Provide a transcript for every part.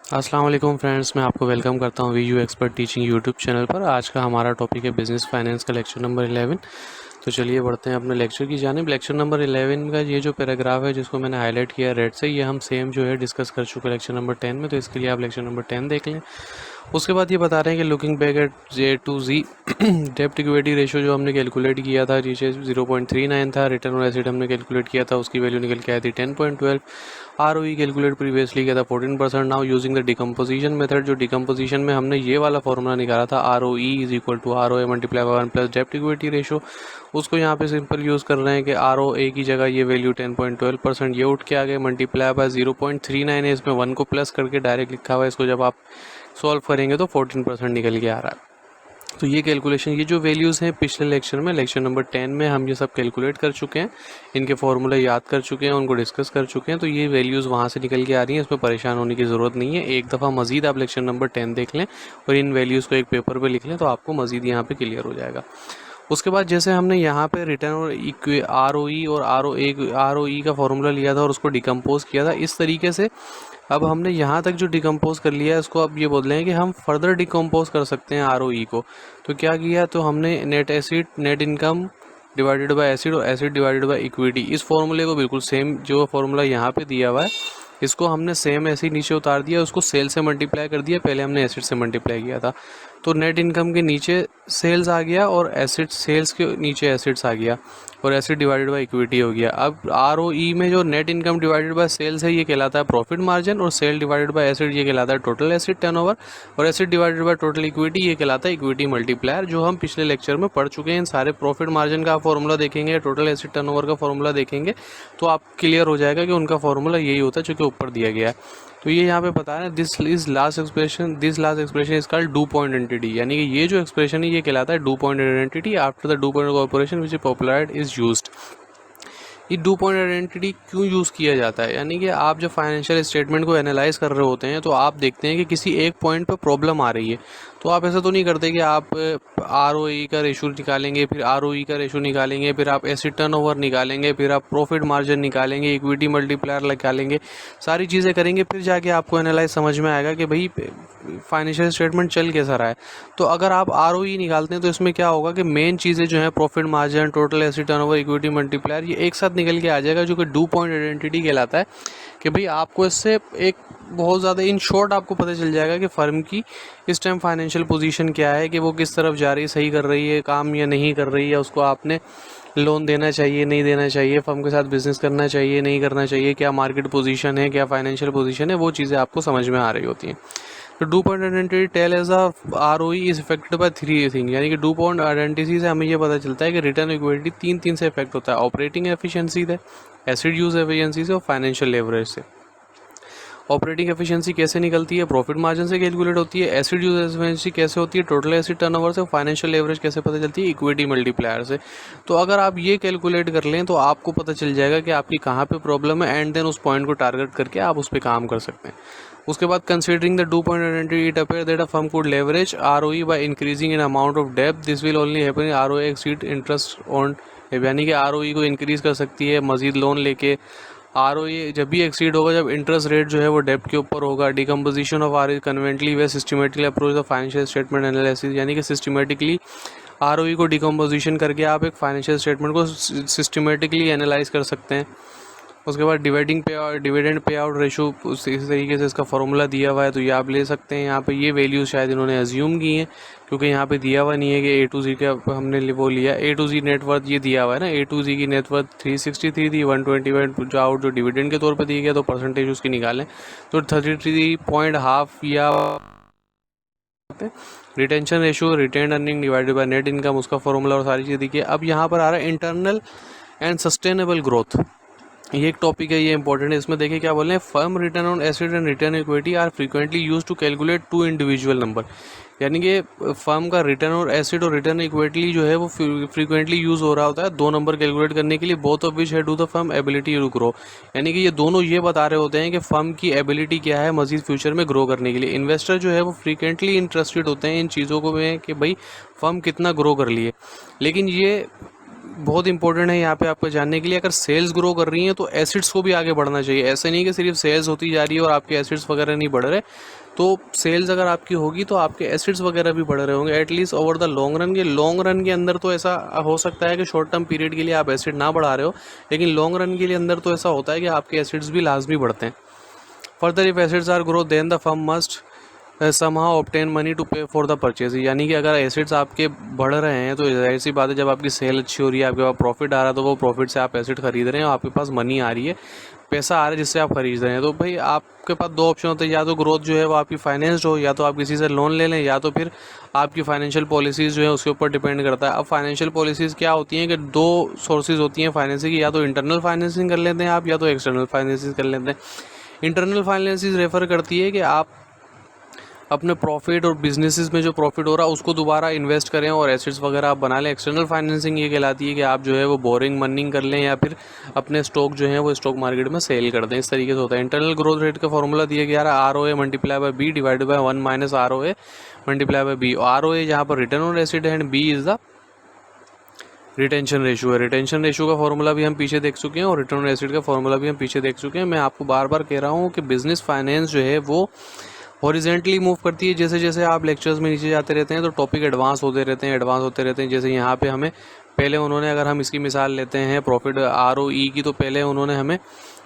अस्सलाम वालेकुम फ्रेंड्स, मैं आपको वेलकम करता हूँ Vu expert teaching YouTube channel पर। आज का हमारा टॉपिक है बिज़नेस फाइनेंस का लेक्चर नंबर 11। तो चलिए बढ़ते हैं अपने लेक्चर की जानिब। लेक्चर नंबर 11 का ये जो पैराग्राफ है जिसको मैंने हाईलाइट किया रेड से, ये हम सेम जो है डिस्कस कर चुके हैं लेक्चर नंबर 10 में। तो इसके लिए आप लेक्चर नंबर 10 देख लें। उसके बाद ये बता रहे हैं कि looking back at J to G डेप्ट इक्विटी रेशो जो हमने कैलकुलेट किया था नीचे 0.39 था। रिटर्न ऑन एसेट हमने कैलकुलेट किया था, उसकी वैल्यू निकल के आई थी 10.12। आरओई कैलकुलेट प्रीवियसली किया था 14%। Now using the decomposition method, जो डिकम्पोजिशन में हमने ये वाला फॉर्मूला निकाला था R O E is equal to R O A multiply by 1 plus डेप्ट इक्विटी रेशो, उसको यहाँ पे सिंपल यूज़ कर रहे हैं कि आर ओ ए की जगह ये वैल्यू 10.12% ये उठ के आ गए, मल्टीप्लाई बाय 0.39 है, इसमें 1 को प्लस करके डायरेक्ट लिखा हुआ है। इसको जब आप सॉल्व करेंगे तो 14% निकल के आ रहा है। तो ये कैलकुलेशन, ये जो वैल्यूज़ हैं पिछले लेक्चर में, लेक्चर नंबर 10 में हम ये सब कैलकुलेट कर चुके हैं, इनके फॉर्मूले याद कर चुके हैं, उनको डिस्कस कर चुके हैं। तो ये वैल्यूज़ वहाँ से निकल के आ रही हैं, इसमें परेशान होने की ज़रूरत नहीं है। एक दफ़ा मज़ीद आप लेक्चर नंबर 10 देख लें और इन वैल्यूज़ को एक पेपर पर लिख लें तो आपको मज़ीद यहाँ पर क्लियर हो जाएगा। उसके बाद जैसे हमने यहाँ पे रिटर्न और आर ओ ई और आर ओ ई का फॉर्मूला लिया था और उसको डिकम्पोज किया था इस तरीके से। अब हमने यहाँ तक जो डिकम्पोज कर लिया है उसको अब ये बोल रहे हैं कि हम फर्दर डिकम्पोज कर सकते हैं आर ओ ई को। तो क्या किया, तो हमने net acid net income divided by acid और एसिड डिवाइडेड बाय इक्विटी, इस फॉर्मूले को बिल्कुल सेम जो फॉर्मूला यहाँ पे दिया हुआ है इसको हमने सेम ऐसे ही नीचे उतार दिया, उसको सेल से मल्टीप्लाई कर दिया। पहले हमने एसिड से मल्टीप्लाई किया था, तो नेट इनकम के नीचे सेल्स आ गया और एसिड, सेल्स के नीचे एसिड्स आ गया और एसिड डिवाइडेड बाय इक्विटी हो गया। अब आर ओ ई में जो net income divided by sales है ये कहलाता है प्रॉफिट मार्जिन, और सेल डिवाइडेड बाय एसिड ये कहलाता है टोटल एसिड टर्नओवर, और asset divided by total equity ये कहलाता है इक्विटी मल्टीप्लायर, जो हम पिछले लेक्चर में पढ़ चुके हैं। इन सारे प्रॉफिट मार्जिन का फॉर्मूला देखेंगे, टोटल एसिड टर्नओवर का फॉर्मूला देखेंगे तो आप क्लियर हो जाएगा कि उनका फॉर्मूला यही होता है जो कि ऊपर दिया गया है। तो ये यहाँ पे बता रहे हैं this last expression is called do point entity, यानी कि ये जो एक्सप्रेशन है ये कहलाता है do point entity after the do point corporation which is popular is used. ये डू पॉइंट आइडेंटिटी क्यों यूज़ किया जाता है, यानी कि आप जब फाइनेंशियल स्टेटमेंट को एनालाइज कर रहे होते हैं तो आप देखते हैं कि किसी एक पॉइंट पर प्रॉब्लम आ रही है, तो आप ऐसा तो नहीं करते कि आप आर ओ ई का रेशो निकालेंगे, फिर आर ओ ई का रेशो निकालेंगे, फिर आप एसिड टर्नओवर निकालेंगे, फिर आप प्रॉफिट मार्जिन निकालेंगे, इक्विटी मल्टीप्लायर निकालेंगे, सारी चीज़ें करेंगे, फिर जाके आपको एनालाइज समझ में आएगा कि भाई फाइनेंशियल स्टेटमेंट चल कैसा रहा है। तो अगर आप आर ओ ई निकालते हैं तो इसमें क्या होगा कि मेन चीज़ें जो है profit margin, total asset turnover, equity multiplier, ये एक साथ निकल के आ जाएगा, जो कि डू पॉइंट आइडेंटिटी कहलाता है। कि भाई आपको इससे एक बहुत ज़्यादा इन शॉर्ट आपको पता चल जाएगा कि फ़र्म की इस टाइम फाइनेंशियल पोजीशन क्या है, कि वो किस तरफ जा रही है, सही कर रही है काम या नहीं कर रही है, उसको आपने लोन देना चाहिए नहीं देना चाहिए, फर्म के साथ बिजनेस करना चाहिए नहीं करना चाहिए, क्या मार्केट पोजीशन है, क्या फाइनेंशियल पोजीशन है, वो चीज़ें आपको समझ में आ रही होती हैं। तो DuPont identity tell as R O E is affected by three thing, यानी कि डू पॉइंट आइडेंटिटी से हमें ये पता चलता है कि रिटर्न इक्विटी तीन से इफेक्ट होता है, ऑपरेटिंग एफिशिएंसी से, एसिड यूज एफिशिएंसी से और फाइनेंशियल लेवरेज से। ऑपरेटिंग एफिशिएंसी कैसे निकलती है, प्रॉफिट मार्जिन से कैलकुलेट होती है। एसिड यूज एफिशिएंसी कैसे होती है, टोटल एसिड टर्नओवर से। फाइनेंशियल लेवरेज कैसे पता चलती है, इक्विटी मल्टीप्लायर से। तो अगर आप ये कैलकुलेट कर लें तो आपको पता चल जाएगा कि आपकी कहाँ पे प्रॉब्लम है, एंड देन उस पॉइंट को टारगेट करके आप उस पर काम कर सकते हैं। उसके बाद considering the DuPont identity it appear that a firm could leverage ROE by increasing in amount of डेब्ट, this will only happen ROE exceed interest on, यानी कि आरओई को इंक्रीज कर सकती है मजीद लोन लेके। आर ओ ए जब भी एक्सीड होगा जब इंटरेस्ट रेट जो है वो डेब्ट के ऊपर होगा। Decomposition of R is conventionally we systematically approach the financial statement analysis, यानी कि सिस्टमेटिकली आर ओ ई को डिकम्पोजिशन करके आप एक फाइनेंशियल स्टेटमेंट को सिस्टमेटिकली एनालाइज कर सकते हैं। उसके बाद डिविडेंड पे आउट रेशो इस तरीके से इसका फॉर्मूला दिया हुआ है, तो ये आप ले सकते हैं। यहाँ पे ये वैल्यूज शायद इन्होंने एज्यूम की हैं, क्योंकि यहाँ पे दिया हुआ नहीं है कि ए टू जी का हमने वो लिया। ए टू जी नेटवर्थ ये दिया हुआ है ना, ए टू जी की नेटवर्थ 363 थी, 121 जो आउट जो डिविडेंड के तौर पे दी गया, तो परसेंटेज उसकी निकालें तो 33.5 या retention ratio, retain earning divided by net income, उसका फॉर्मूला और सारी चीज़ देखिए। अब यहाँ पर आ रहा है इंटरनल एंड सस्टेनेबल ग्रोथ, ये एक टॉपिक है, ये इंपॉर्टेंट है। इसमें देखिए क्या बोल रहे हैं, firm return on asset and return equity are frequently use to calculate to individual number, यानी कि फर्म का रिटर्न और एसेट और रिटर्न इक्विटी जो है वो फ्रीक्वेंटली यूज हो रहा होता है दो नंबर कैलकुलेट करने के लिए, बोथ ऑफ विच है to the firm ability to grow, यानी कि ये दोनों ये बता रहे होते हैं कि फर्म की एबिलिटी क्या है मजीद फ्यूचर में ग्रो करने के लिए। इन्वेस्टर जो है वो फ्रीक्वेंटली इंटरेस्टेड होते हैं इन चीज़ों को में कि भाई फर्म कितना ग्रो कर लिए, लेकिन ये बहुत इंपॉर्टेंट है यहाँ पे आपको जानने के लिए, अगर सेल्स ग्रो कर रही हैं तो एसिड्स को भी आगे बढ़ना चाहिए। ऐसे नहीं कि सिर्फ सेल्स होती जा रही है और आपके एसिड्स वगैरह नहीं बढ़ रहे। तो सेल्स अगर आपकी होगी तो आपके एसिड्स वगैरह भी बढ़ रहे होंगे at least over the long run के अंदर। तो ऐसा हो सकता है कि शॉर्ट टर्म पीरियड के लिए आप एसिड ना बढ़ा रहे हो, लेकिन लॉन्ग रन के लिए अंदर तो ऐसा होता है कि आपके एसिड्स भी लाजमी बढ़ते हैं। Further if assets are grow then the firm must somehow obtain money to pay for the purchase. यानी कि अगर एसिड्स आपके बढ़ रहे हैं तो जाहिर सी बात है, जब आपकी सेल अच्छी हो रही है, आपके पास प्रॉफिट आ रहा है, तो वो प्रॉफिट से आप एसिड खरीद रहे हैं और आपके पास मनी आ रही है, पैसा आ रहा है जिससे आप खरीद रहे हैं। तो भाई आपके पास दो ऑप्शन होते हैं, या तो ग्रोथ जो है वो आपकी फाइनेंस्ड हो, या तो आप किसी से लोन ले लें, या तो फिर आपकी फाइनेंशियल पॉलिसीज़ जो है उसके ऊपर डिपेंड करता है। अब फाइनेंशियल पॉलिसीज़ क्या होती हैं कि दो सोर्सेज होती हैं फाइनेंसिंग की, या तो इंटरनल फाइनेंसिंग कर लेते हैं आप, या तो एक्सटर्नल फाइनेंसिंग कर लेते हैं। इंटरनल फाइनेंसिंग रेफर करती है कि आप अपने प्रॉफिट और बिजनेसेस में जो प्रॉफिट हो रहा है उसको दोबारा इन्वेस्ट करें और एसेट्स वगैरह आप बना लें। एक्सटर्नल फाइनेंसिंग ये कहलाती है कि आप जो है वो बोरिंग मनिंग कर लें या फिर अपने स्टॉक जो है वो स्टॉक मार्केट में सेल कर दें। इस तरीके से होता है। इंटरनल ग्रोथ रेट का फॉर्मूला दिया गया है ROA multiply by B divided by 1 minus ROA multiply by B. ROA जहाँ पर रिटर्न ऑन एसेट है and B is the retention ratio है। रिटेंशन रेशियो का फॉर्मूला भी हम पीछे देख चुके हैं और रिटर्न ऑन एसेट का फॉर्मूला भी हम पीछे देख चुके हैं। मैं आपको बार बार कह रहा हूँ कि बिजनेस फाइनेंस जो है वो हॉरिजेंटली मूव करती है। जैसे जैसे आप लेक्चर्स में नीचे जाते रहते हैं तो टॉपिक एडवांस होते रहते हैं। जैसे यहाँ पे हमें पहले उन्होंने, अगर हम इसकी मिसाल लेते हैं प्रॉफिट ROE की, तो पहले उन्होंने हमें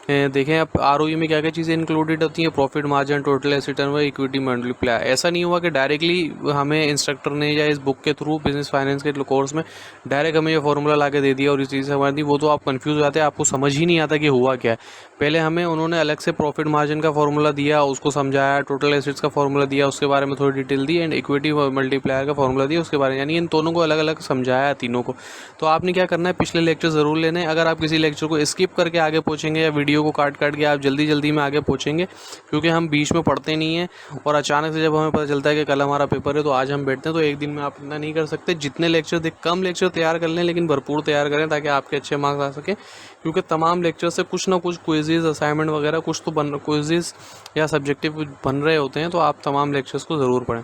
देखें अब ROE में क्या क्या चीज़ें इंक्लूडेड होती हैं, profit margin, total asset turnover, equity multiply. ऐसा नहीं हुआ कि डायरेक्टली हमें इंस्ट्रक्टर ने या इस बुक के थ्रू बिजनेस फाइनेंस के कोर्स में डायरेक्ट हमें ये फॉर्मूला ला के दे दिया और इस चीज़ से हमारी दी, वो तो आप कंफ्यूज हो जाते हैं, आपको समझ ही नहीं आता कि हुआ क्या है। पहले हमें उन्होंने अलग से प्रॉफिट मार्जिन का फॉर्मूला दिया, उसको समझाया, टोटल एसेट्स का फॉर्मूला दिया, उसके बारे में थोड़ी detail the, and equity multiplier का फॉर्मूला दिया उसके बारे में, यानी इन दोनों को अलग अलग समझाया तीनों को। तो आपने क्या करना है, पिछले लेक्चर ज़रूर लेने। अगर आप किसी लेक्चर को स्किप करके आगे पहुँचेंगे या वीडियो को काट काट के आप जल्दी जल्दी में आगे पहुँचेंगे, क्योंकि हम बीच में पढ़ते नहीं हैं और अचानक से जब हमें पता चलता है कि कल हमारा पेपर है तो आज हम बैठते हैं, तो एक दिन में आप इतना नहीं कर सकते। जितने लेक्चर कम लेक्चर तैयार कर लें, लेकिन भरपूर तैयार करें ताकि आपके अच्छे मार्क्स आ सकें, क्योंकि तमाम लेक्चर से कुछ ना कुछ क्विज़ेस, असाइनमेंट वगैरह कुछ तो क्विज़ेस या सब्जेक्टिव बन रहे होते हैं, तो आप तमाम लेक्चर्स को ज़रूर पढ़ें।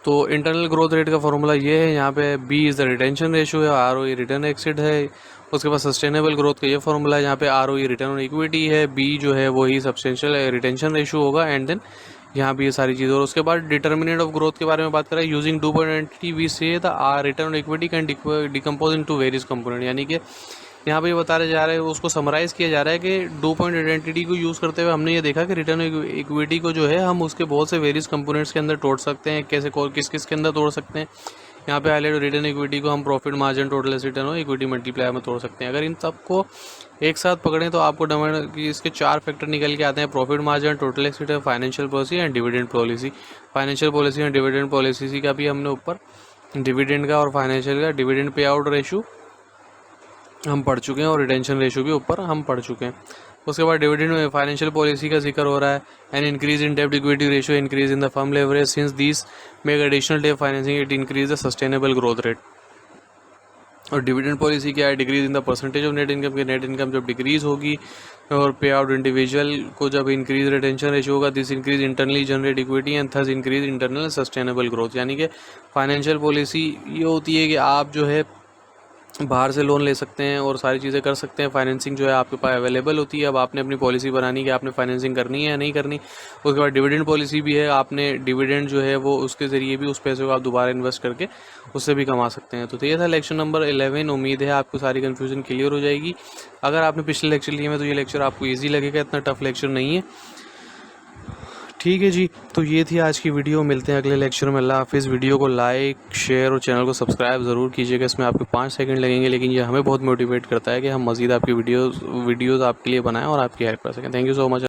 तो इंटरनल ग्रोथ रेट का फॉर्मूला ये है, यहाँ पे B is the retention ratio है, ROE रिटर्न एक्सिड है। उसके बाद सस्टेनेबल ग्रोथ का ये फॉर्मूला है, जहाँ पे ROE रिटर्न ऑन इक्विटी है, B जो है वही सब्सटेंशियल रिटेंशन रेशियो होगा, एंड देन यहाँ भी ये सारी चीज़ें। और उसके बाद डिटर्मिनेंट ऑफ ग्रोथ के बारे में बात करें, using 2 point entity we see the return on equity can decompose into various component. यानी कि यहाँ पे बताया जा रहा है, उसको समराइज़ किया जा रहा है कि 2 पॉइंट आइडेंटिटी को यूज़ करते हुए हमने ये देखा कि रिटर्न इक्विटी को जो है हम उसके बहुत से वेरियस कंपोनेंट्स के अंदर तोड़ सकते हैं। कैसे, किस किस के अंदर तोड़ सकते हैं, यहाँ पे हाईलाइट रिटर्न इक्विटी को हम profit margin, total asset turnover, equity multiplier में तोड़ सकते हैं। अगर इन सबको एक साथ पकड़ें तो आपको डिमांड की इसके 4 फैक्टर निकल के आते हैं, profit margin, total asset, financial policy and dividend policy. Financial policy and dividend policy का भी हमने ऊपर डिविडेंड का और फाइनेंशियल का डिविडेंड पे आउट रेशो हम पढ़ चुके हैं और रिटेंशन रेशियो भी ऊपर हम पढ़ चुके हैं। उसके बाद डिविडेंड में फाइनेंशियल पॉलिसी का जिक्र हो रहा है, एन इंक्रीज इन डेब्ट equity ratio, increase in the firm leverage, since these make additional डेब्ट financing, it increase the sustainable growth rate. और डिविडेंड पॉलिसी क्या है, decrease in the percentage of net income, की नेट इनकम जब decrease होगी और पे आउट इंडिविजुअल को जब इंक्रीज रिटेंशन रेशियो होगा, this increase internally generate equity and thus increase internal sustainable growth. यानी कि फाइनेंशियल पॉलिसी ये होती है कि आप जो है बाहर से लोन ले सकते हैं और सारी चीज़ें कर सकते हैं, फाइनेंसिंग जो है आपके पास अवेलेबल होती है। अब आपने अपनी पॉलिसी बनानी कि आपने फाइनेंसिंग करनी है या नहीं करनी। उसके बाद डिविडेंड पॉलिसी भी है, आपने डिविडेंड जो है वो उसके ज़रिए भी उस पैसे को आप दोबारा इन्वेस्ट करके उससे भी कमा सकते हैं। तो ये था लेक्चर नंबर 11। उम्मीद है आपको सारी कन्फ्यूजन क्लियर हो जाएगी। अगर आपने पिछले लेक्चर लिए हैं तो ये लेक्चर आपको ईजी लगेगा, इतना टफ लेक्चर नहीं है। ठीक है जी, तो ये थी आज की वीडियो। मिलते हैं अगले लेक्चर में। अल्लाह हाफिज़। वीडियो को लाइक, शेयर और चैनल को सब्सक्राइब ज़रूर कीजिएगा। इसमें आपको 5 सेकंड लगेंगे, लेकिन ये हमें बहुत मोटिवेट करता है कि हम मज़ीद आपकी वीडियोज़ आपके लिए बनाएं और आपकी हेल्प कर सकें। Thank you so much.